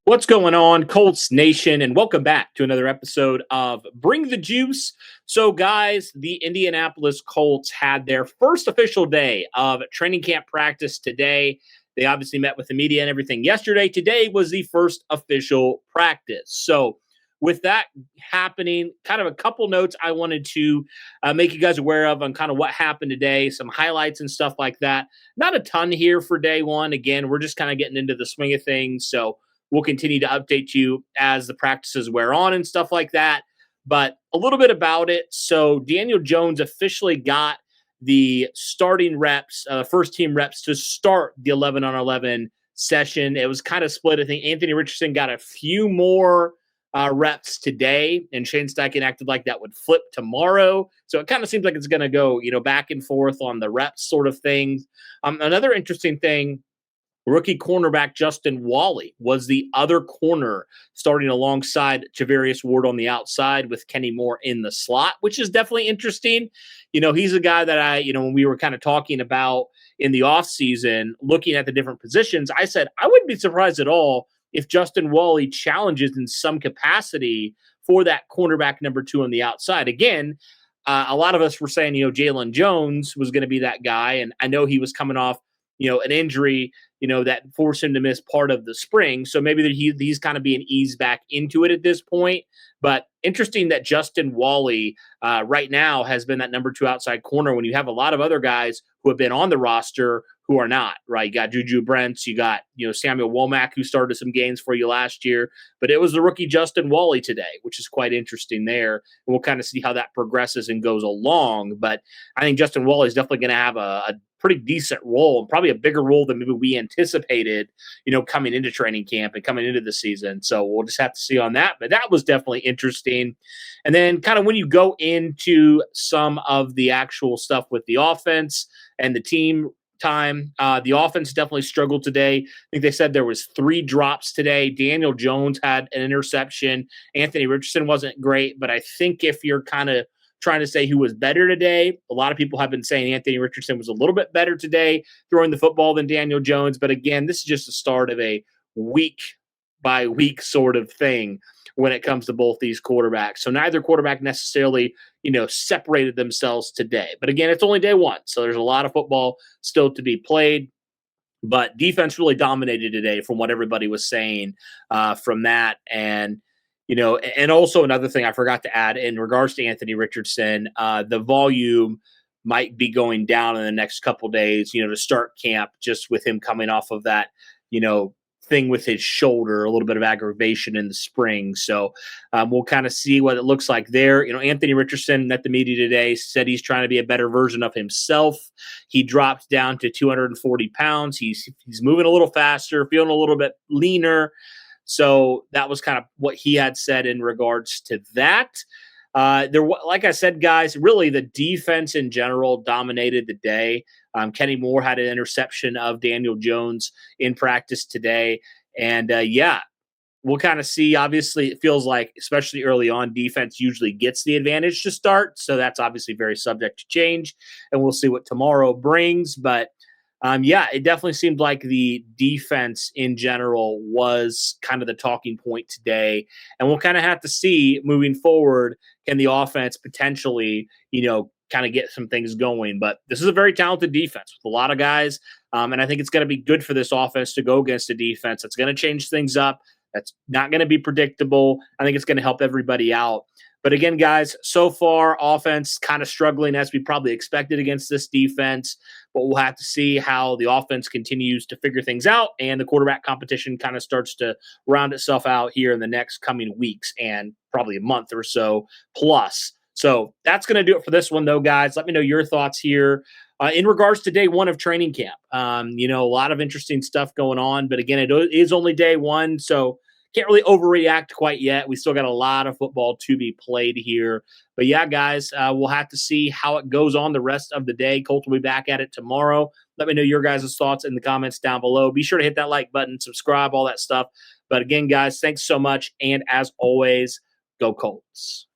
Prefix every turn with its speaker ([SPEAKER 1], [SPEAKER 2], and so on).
[SPEAKER 1] What's going on, Colts Nation, and welcome back to another episode of Bring the Juice. So, guys, the Indianapolis Colts had their first official day of training camp practice today. They obviously met with the media and everything yesterday. Today was the first official practice. So, with that happening, kind of a couple notes I wanted to make you guys aware of on kind of what happened today, some highlights and stuff like that. Not a ton here for day one. Again, we're just kind of getting into the swing of things. So, we'll continue to update you as the practices wear on and stuff like that. But a little bit about it. So Daniel Jones officially got the starting reps, first team reps to start the 11 on 11 session. It was kind of split. I think Anthony Richardson got a few more reps today, and Shane Steichen acted like that would flip tomorrow. So it kind of seems like it's going to go, back and forth on the reps sort of things. Another interesting thing, rookie cornerback Justin Wally was the other corner starting alongside Javarius Ward on the outside with Kenny Moore in the slot, which is definitely interesting. He's a guy that when we were kind of talking about in the offseason, looking at the different positions, I said I wouldn't be surprised at all if Justin Wally challenges in some capacity for that cornerback number 2 on the outside. Again, a lot of us were saying, Jalen Jones was going to be that guy. And I know he was coming off, an injury, that forced him to miss part of the spring. So maybe he's kind of being eased back into it at this point. But interesting that Justin Wally right now has been that number 2 outside corner when you have a lot of other guys who have been on the roster who are not, right? You got Juju Brents, you got, Samuel Womack, who started some games for you last year, but it was the rookie Justin Wally today, which is quite interesting there. And we'll kind of see how that progresses and goes along. But I think Justin Wally is definitely going to have a pretty decent role, and probably a bigger role than maybe we anticipated, coming into training camp and coming into the season. So we'll just have to see on that. But that was definitely interesting. And then kind of when you go into some of the actual stuff with the offense and the team time, the offense definitely struggled today. I think they said there was 3 drops today. Daniel Jones had an interception. Anthony Richardson wasn't great, but I think if you're kind of trying to say who was better today, a lot of people have been saying Anthony Richardson was a little bit better today throwing the football than Daniel Jones. But again, this is just the start of a week by week sort of thing when it comes to both these quarterbacks. So neither quarterback necessarily, separated themselves today. But again, it's only day one. So there's a lot of football still to be played. But defense really dominated today from what everybody was saying from that. And and also another thing I forgot to add in regards to Anthony Richardson, the volume might be going down in the next couple days, to start camp, just with him coming off of that, thing with his shoulder, a little bit of aggravation in the spring. So we'll kind of see what it looks like there. Anthony Richardson met the media today, said he's trying to be a better version of himself. He dropped down to 240 pounds. He's moving a little faster, feeling a little bit leaner. So that was kind of what he had said in regards to that. Like I said, guys, really the defense in general dominated the day. Kenny Moore had an interception of Daniel Jones in practice today. And we'll kind of see. Obviously, it feels like, especially early on, defense usually gets the advantage to start. So that's obviously very subject to change. And we'll see what tomorrow brings. But it definitely seemed like the defense in general was kind of the talking point today. And we'll kind of have to see moving forward, can the offense potentially, kind of get some things going. But this is a very talented defense with a lot of guys. And I think it's going to be good for this offense to go against a defense that's going to change things up. That's not going to be predictable. I think it's going to help everybody out. But again, guys, so far, offense kind of struggling as we probably expected against this defense. But we'll have to see how the offense continues to figure things out and the quarterback competition kind of starts to round itself out here in the next coming weeks and probably a month or so plus. So that's going to do it for this one, though, guys. Let me know your thoughts here in regards to day one of training camp. A lot of interesting stuff going on. But again, it is only day one, so can't really overreact quite yet. We still got a lot of football to be played here. But yeah, guys, we'll have to see how it goes on the rest of the day. Colts will be back at it tomorrow. Let me know your guys' thoughts in the comments down below. Be sure to hit that like button, subscribe, all that stuff. But again, guys, thanks so much. And as always, go Colts.